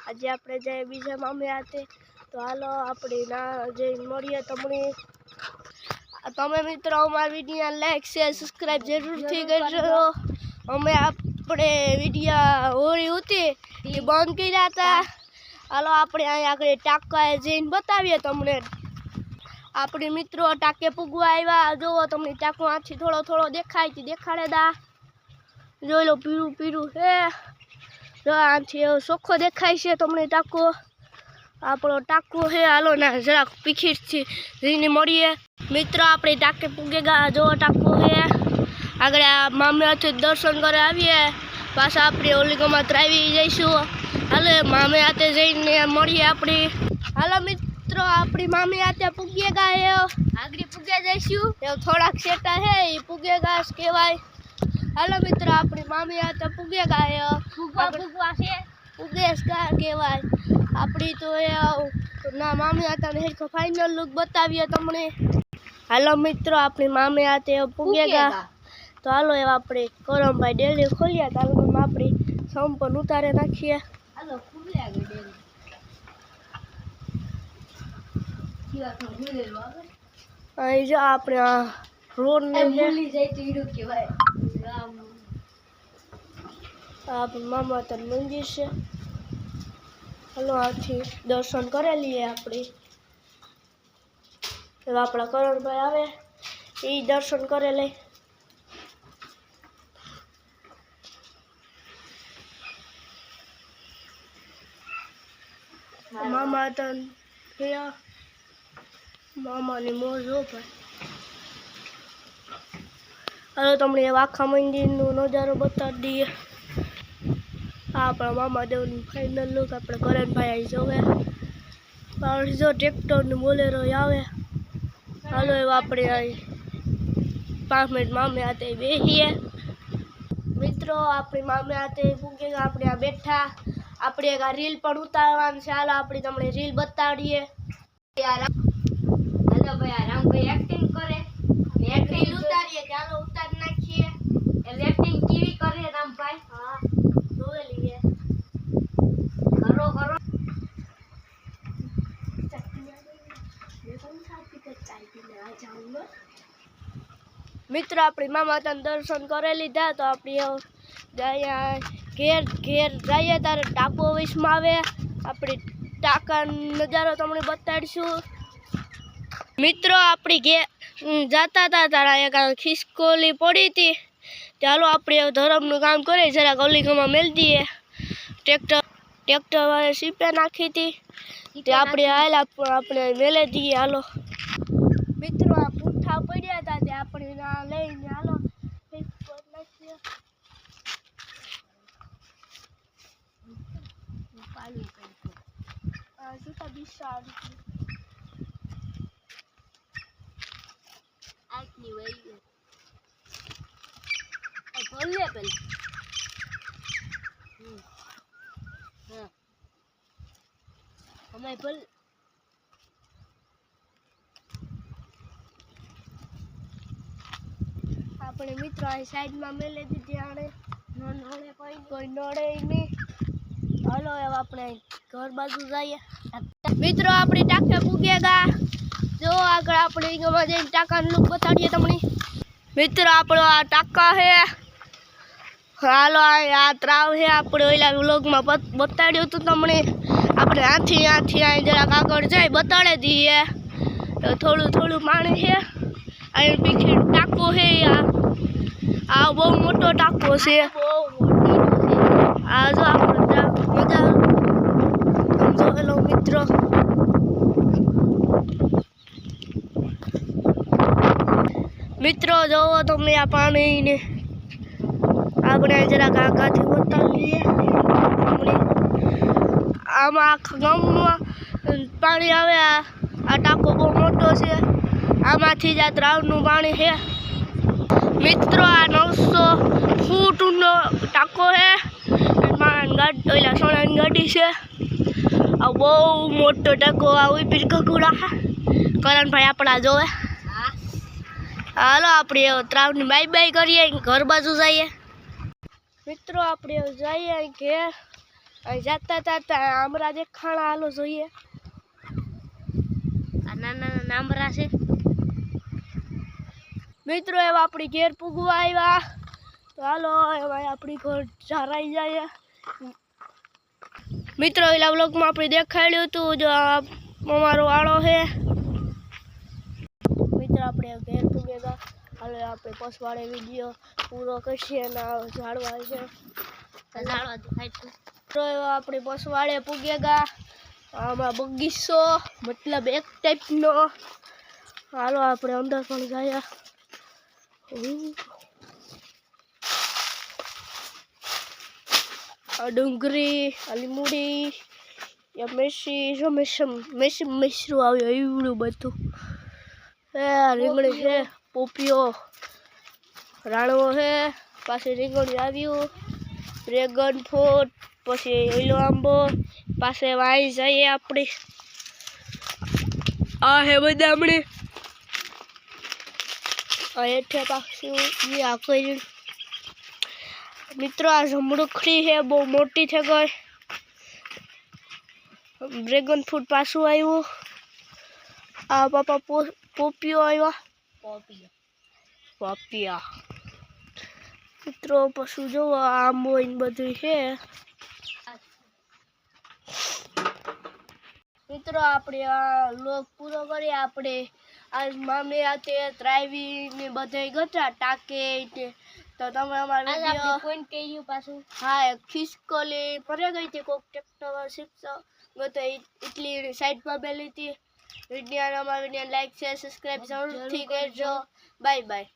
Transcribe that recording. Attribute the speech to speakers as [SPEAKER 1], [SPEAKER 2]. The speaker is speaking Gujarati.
[SPEAKER 1] આજે આપણે જઈએ બીજા મામે હાથે તો હાલો આપણે ના જઈને મળીએ તમને તમે મિત્રો અમારા વિડીયો લાઈક શેર સબસ્ક્રાઇબ જરૂરથી કરજો અમે આપણે વિડીયો હોળી હતી એ બંધ કર્યા હતા હાલો આપણે અહીંયા આગળ ટાંકાએ જઈને બતાવીએ તમને આપણે મિત્રો ટાંકે પૂગવા આવ્યા જોવો તમને ટાંકો આથી થોડો થોડો દેખાય છે દેખાડે દા જોઈ લો પીળું પીળું હે જો આથી ચોખ્ખો દેખાય છે તમને ટાંકો આપણો ટાંકો હે હાલો ના જરાક પીખીરથી જઈને મળીએ મિત્રો આપણે ટાંકે પૂગે ગયા જોવો ટાંકો હે આગળ મામે હાથે દર્શન કરે આવીએ પાછા આપણે ઓલી ગમાત આવી જઈશું હાલો મામે હાથે જઈને મળીએ આપણે હાલો મિત્રો આપણી મામી હાથે પૂગે ગયા આગળ પૂગે જઈશું થોડાક સેટા હે એ પૂગે ઘાસ કહેવાય હાલો મિત્રો આપણી મામી હાથે પૂગે ગયા પૂગવા છે પૂગેશ કહેવાય આપણી તો ના મામી હાથે હેરખો ફાઇનલ લુક બતાવીએ તમને હાલો મિત્રો આપણી મામી હાથે પૂગે ગયા તો હાલો એવા આપણે કરમભાઈ ડેલી ખોલીએ તો હાલો આપણી સંપન ઉતારે નાખીએ હાલો ખુલ્લે આગળ ડેલી અહીં જો આપણે આ રોડ ને ભૂલી જાય તો ઈડું કહેવાય આપણા મામા તન મંદિર છે હાલો આથી દર્શન કરી લઈએ આપણે એવા આપણા કરણભાઈ આવે એ દર્શન કરે લે મામા તન મામાની મોજ હો ભાઈ હાલો તમને આખા મંદિરનો નજારો બતાવી દઈએ આપણા મામા દેવનું ફાઇનલ લુક આપણે કરણભાઈ આવી જોવે પણ જો ટ્રેક્ટરનું બોલેરો આવે હાલો એવા આપણે આવી 5 મિનિટ મામે હાથે બેસીએ મિત્રો આપણી મામે હાથે પૂગે આપણે આ બેઠા આપણે એક આ રીલ પણ ઉતારવાની છે હાલો આપણે તમને રીલ બતાડીએ હાલો ભાઈ આ રામભાઈ એક્ટિંગ કરે એક્ટિંગ ઉતારીએ કે હાલો ઉતારી નાખીએ એટલે એક્ટિંગ કેવી કરે રામભાઈ હા જોઈ લઈએ કરો કરો મિત્રો આપણી મામા તને દર્શન કરી લીધા તો આપણે ઘેર ઘેર જઈએ ત્યારે ટાંકો વિશમાં આવે આપણે ટાંકાનો નજારો તમને બતાડીશું મિત્રો આપણી ઘેર જતા હતા તારા એક ખિસકોલી પડી હતી ચાલો આપણે ધરમનું કામ કરીએ જરાક ઓલીમાં મેળ દઈએ ટ્રેક્ટર વાળે સીપે નાખી હતી તે આપણે હાલા આપણે મેલે દઈએ હાલો મિત્રો આ પૂઠા પડ્યા હતા તે આપણે લઈને હાલો નાખીએ જૂતા બિસ્સા આજની વહી ભલે પેલા હા અમે ભલે આપણે મિત્રો આ સાઈડમાં મેલે દીધી આણે નડે કોઈ નડે નહીં હાલો હવે આપણે ઘર બાજુ જઈએ મિત્રો આપણે ટાંકે પૂગે ગયા જો આગળ આપણે ગમાં જઈને ટાંકાનું લુક બતાડીએ તમને મિત્રો આપણો આ ટાંકા છે હાલો આ ત્રાવ છે આપણે ઓલા વ્લોગમાં બતાડ્યું હતું તમને આપણે આથી અહીં જરાક આગળ જઈ બતાડી દઈએ થોડું થોડું પાણી છે અહીં પીછે ટાંકો છે આ બહુ મોટો ટાંકો છે આ જો આપણે મજા જોયેલો મિત્રો મિત્રો જોવો તમે આ પાણીને આપણે જરાક આગાથી બતાવીએ આમાં આખા ગામમાં પાણી આવે આ ટાંકો બહુ મોટો છે આમાંથી જ આ ત્રાવનું પાણી છે મિત્રો આ 900 ફૂટનો ટાંકો છે ઓલા સોનાની ગાડી છે આ બહુ મોટો ટાંકો આ ઉભી કકુડા કરણભાઈ આપણા જોવે હાલો આપણે ત્રાવની બાય બાય કરીએ ઘર બાજુ જઈએ મિત્રો આપણે જઈએ ઘેર અહીં જાતા જાતા આમરા દેખાણા હાલો જોઈએ.
[SPEAKER 2] આ નાના નામરા છે
[SPEAKER 1] મિત્રો એવા આપણી ઘેર પૂગવા આવ્યા. તો હાલો એમાં આપણી ઘર જરાઈ જાય. મિત્રો એલા વ્લોગમાં આપણે દેખાડ્યું હતું જો અમારો વાળો છે. મિત્રો આપણે ઘેર પૂગેલા. હાલો આપણે પસવાળે વિડીયો પૂરો કરીએ અને ઝાડવા છે
[SPEAKER 2] ઝાડવા દેખાય છે.
[SPEAKER 1] મિત્રો એવા આપણે પસવાળે પૂગેગા. આમાં બગીચો મતલબ એક ટાઈપનો. હાલો આપણે અંદર પણ ગયા. ડુંગળી લીમડી મેસરું આવ્યું એવડું બધું. રીંગણી છે, પોપિયો રાણવો છે, પાછી રીંગણી આવ્યું, ડ્રેગન ફ્રૂટ, પછી ઓઈલો આંબો, પાસે વાઈ જઈએ આપણે. આ હે બદામણી. હેઠે પાછું આખી. મિત્રો આ જમરૂખડી છે બહુ મોટી થઈ ગઈ. ડ્રેગન ફ્રૂટ પાછું આવ્યું. આ પાપા પોપિયો આવ્યા. પોપિયા મિત્રો પછી જો આંબો ને બધું છે. મિત્રો આપણે આ લોક પૂરો કરીએ. આપણે આજ મામી હાથે ત્રાવી ને બધા ગતા ટાકે ને. તો તમે અમારા વિડીયો
[SPEAKER 2] પોઈન્ટ કહ્યું પાછું.
[SPEAKER 1] હા ખિસકોલી ફરે ગઈ હતી કોક ટ્રેક્ટર શિક્ષક ગતો એટલી સાઈડમાં બેલી હતી. વિડીયો અમારા વિડીયો લાઈક શેર સબસ્ક્રાઈબ જરૂરથી કરજો. Bye bye.